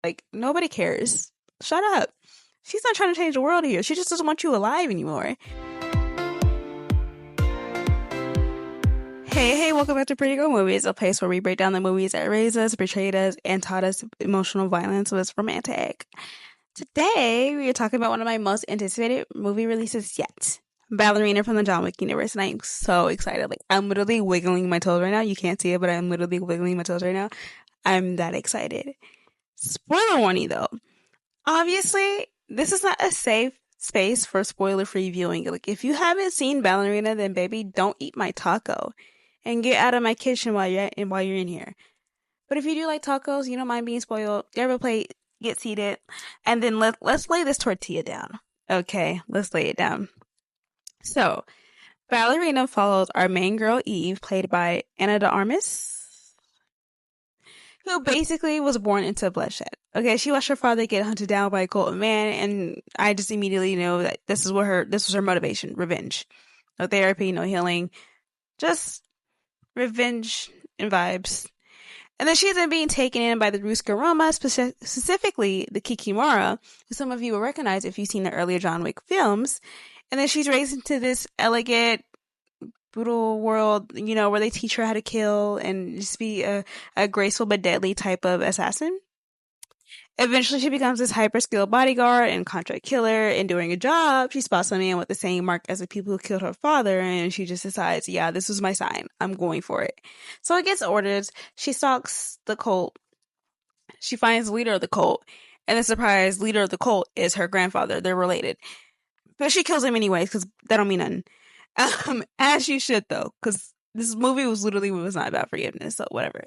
Like, nobody cares. Shut up. She's not trying to change the world here. She just doesn't want you alive anymore. Hey, welcome back to Pretty Girl Movies, a place where we break down the movies that raised us, betrayed us, and taught us emotional violence was romantic. Today, we are talking about one of my most anticipated movie releases yet. Ballerina from the John Wick universe, and I'm so excited. Like, I'm literally wiggling my toes right now. You can't see it, but I'm literally wiggling my toes right now. I'm that excited. Spoiler warning, though. Obviously, this is not a safe space for spoiler-free viewing. Like, if you haven't seen Ballerina, then baby, don't eat my taco and get out of my kitchen while you're in here. But if you do like tacos, you don't mind being spoiled, grab a plate, get seated, and then let's lay this tortilla down. Okay, let's lay it down. So, Ballerina follows our main girl Eve, played by Ana de Armas, who basically was born into bloodshed. Okay, she watched her father get hunted down by a cult of man, and I just immediately knew that this was her motivation, revenge. No therapy, no healing, just revenge and vibes. And then she's then being taken in by the Ruska Roma, specifically the Kikimora, who some of you will recognize if you've seen the earlier John Wick films. And then she's raised into this elegant, brutal world, where they teach her how to kill and just be a graceful but deadly type of assassin. Eventually, she becomes this hyper-skilled bodyguard and contract killer, and doing a job, she spots a man with the same mark as the people who killed her father, and she just decides, yeah, this was my sign. I'm going for it. So it gets orders. She stalks the cult. She finds the leader of the cult, and the surprise leader of the cult is her grandfather. They're related. But she kills him anyways, because that don't mean nothing. As she should, though, because this movie was not about forgiveness, so whatever.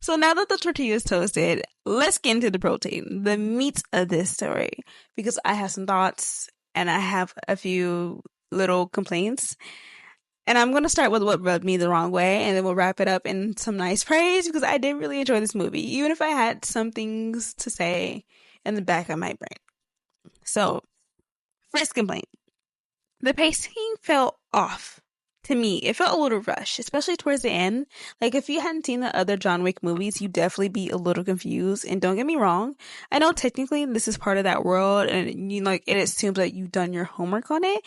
So now that the tortilla is toasted, let's get into the protein, the meat of this story, because I have some thoughts and I have a few little complaints. And I'm going to start with what rubbed me the wrong way, and then we'll wrap it up in some nice praise, because I did really enjoy this movie, even if I had some things to say in the back of my brain. So, first complaint. The pacing felt off. To me, it felt a little rushed, especially towards the end. Like, if you hadn't seen the other John Wick movies, you'd definitely be a little confused. And don't get me wrong, I know technically this is part of that world, and it assumes that you've done your homework on it.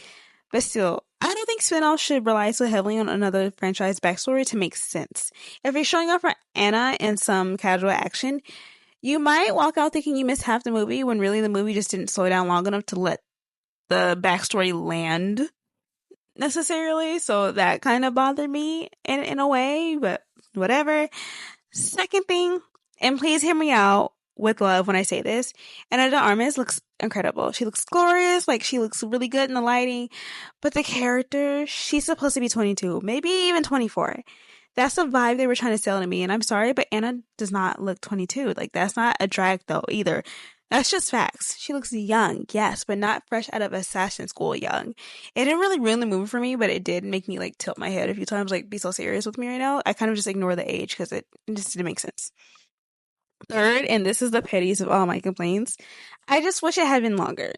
But still, I don't think spinoffs should rely so heavily on another franchise backstory to make sense. If you're showing off for Anna in some casual action, you might walk out thinking you missed half the movie, when really the movie just didn't slow down long enough to let the backstory land necessarily. So that kind of bothered me in a way, but whatever. Second thing, and please hear me out with love when I say this, Ana de Armas looks incredible. She looks glorious, like she looks really good in the lighting, but the character, she's supposed to be 22, maybe even 24. That's the vibe they were trying to sell to me, and I'm sorry, but Anna does not look 22. Like, that's not a drag though either. That's just facts. She looks young, yes, but not fresh out of assassin school young. It didn't really ruin the movie for me, but it did make me like tilt my head a few times, like be so serious with me right now. I kind of just ignore the age because it just didn't make sense. Third, and this is the pettiest of all my complaints, I just wish it had been longer.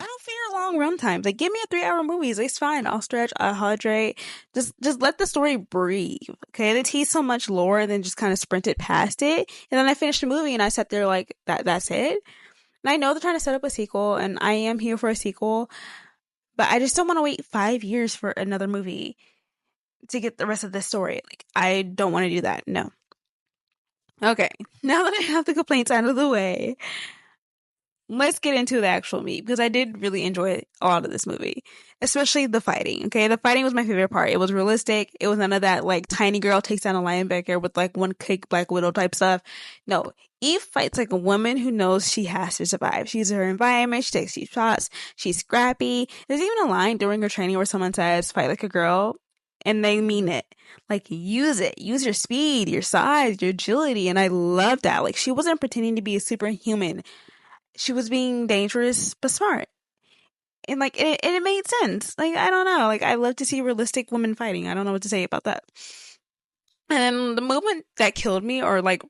I don't fear long run times. Like, give me a 3-hour movie. It's fine. I'll stretch. I'll hydrate. Just let the story breathe. Okay, they tease so much lore and then just kind of sprinted past it. And then I finished the movie and I sat there like, that's it. And I know they're trying to set up a sequel, and I am here for a sequel, but I just don't want to wait 5 years for another movie to get the rest of the story. Like, I don't want to do that. No. Okay, now that I have the complaints out of the way, let's get into the actual meat, because I did really enjoy a lot of this movie, especially the fighting. Okay, the fighting was my favorite part. It was realistic. It was none of that like tiny girl takes down a linebacker with like one kick Black Widow type stuff. No, Eve fights like a woman who knows she has to survive. She's in her environment. She takes deep shots. She's scrappy. There's even a line during her training where someone says, "Fight like a girl," and they mean it. Like, use it. Use your speed, your size, your agility. And I love that. Like, she wasn't pretending to be a superhuman. She was being dangerous but smart. And like it made sense. Like, I don't know. Like, I love to see realistic women fighting. I don't know what to say about that. And the moment that killed me, or like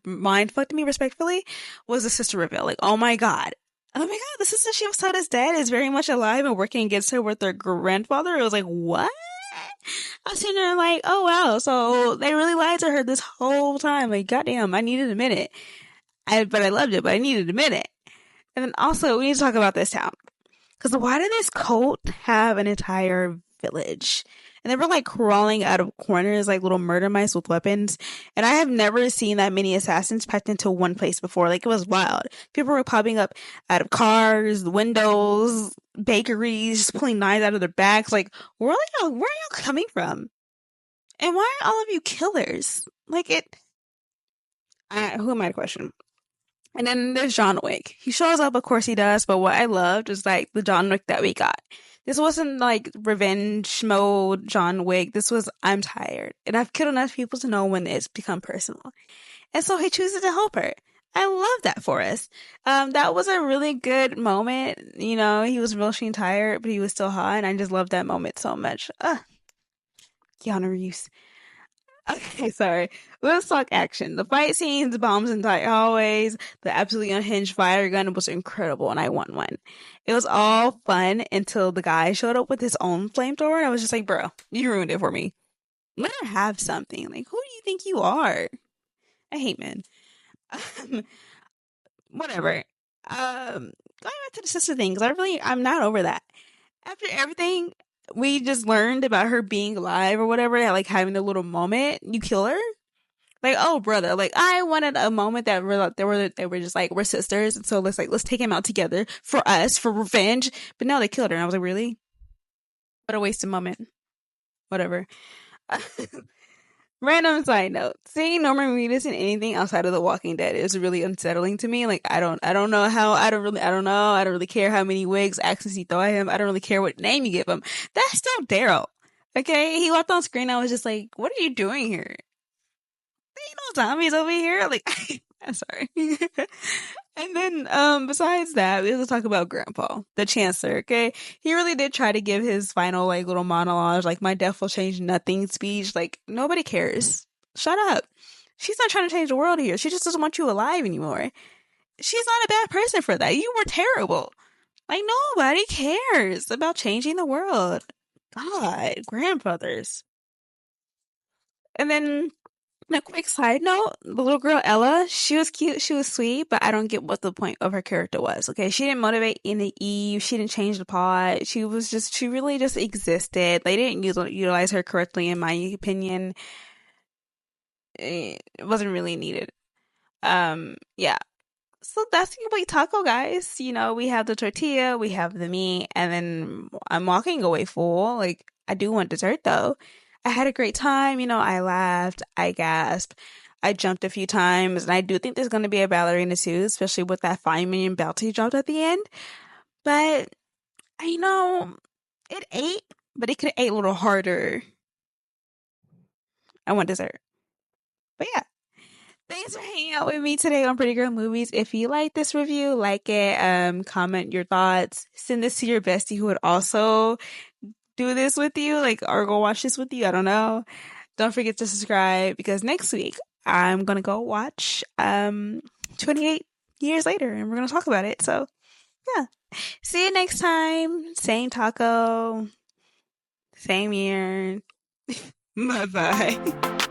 mind fucked me respectfully, was the sister reveal. Like, oh my god. Oh my god, the sister she was taught as dead is very much alive and working against her with her grandfather. It was like, what? I was sitting there like, oh wow, so they really lied to her this whole time. Like, goddamn, I needed a minute. But I loved it, but I needed a minute. And then also, we need to talk about this town. Because why did this cult have an entire village? And they were like crawling out of corners like little murder mice with weapons. And I have never seen that many assassins packed into one place before. Like, it was wild. People were popping up out of cars, windows, bakeries, just pulling knives out of their backs. Like, where are y'all coming from? And why are all of you killers? Like, who am I to question? And then there's John Wick. He shows up, of course he does, but what I loved is like the John Wick that we got. This wasn't like revenge mode John Wick. This was, I'm tired. And I've killed enough people to know when it's become personal. And so he chooses to help her. I love that for us. That was a really good moment. You know, he was emotionally tired, but he was still hot. And I just loved that moment so much. Keanu Reeves. Okay, sorry. Let's talk action. The fight scenes, the bombs in tight hallways, the absolutely unhinged fire gun was incredible, and I won one. It was all fun until the guy showed up with his own flamethrower, and I was just like, bro, you ruined it for me. Let her have something. Like, who do you think you are? I hate men. Whatever. Going back to the sister thing, because I'm not over that. After everything we just learned about her being alive or whatever, like having a little moment, you kill her? Like, oh brother, like I wanted a moment that they were just like, we're sisters, and so let's take him out together for us, for revenge. But no, they killed her, and I was like, really? What a wasted moment. Whatever. Random side note: seeing Norman Reedus in anything outside of The Walking Dead is really unsettling to me. Like, I don't know how. I don't know. I don't really care how many wigs, accents you throw at him. I don't really care what name you give him. That's still Daryl. Okay, he walked on screen. I was just like, what are you doing here? There ain't no zombies over here. Like, I'm sorry. And then, besides that, we have to talk about Grandpa, the Chancellor, okay? He really did try to give his final, like, little monologue, like, my death will change nothing speech. Like, nobody cares. Shut up. She's not trying to change the world here. She just doesn't want you alive anymore. She's not a bad person for that. You were terrible. Like, nobody cares about changing the world. God, grandfathers. And then, a quick side note, the little girl Ella, she was cute, she was sweet, but I don't get what the point of her character was, okay? She didn't motivate any Eve, she didn't change the plot, she really just existed. They didn't utilize her correctly, in my opinion. It wasn't really needed. Yeah. So that's complete taco, guys. You know, we have the tortilla, we have the meat, and then I'm walking away full. Like, I do want dessert though. I had a great time. You know, I laughed, I gasped, I jumped a few times, and I do think there's going to be a ballerina too, especially with that 5 million belt he dropped at the end. But, you know, it ate, but it could have ate a little harder. I want dessert. But yeah. Thanks for hanging out with me today on Pretty Girl Movies. If you like this review, like it, comment your thoughts, send this to your bestie who would also do this with you, like, or go watch this with you. I don't know. Don't forget to subscribe, because next week I'm gonna go watch 28 years later, and we're gonna talk about it. So yeah. See you next time. Same taco, same year. Bye bye.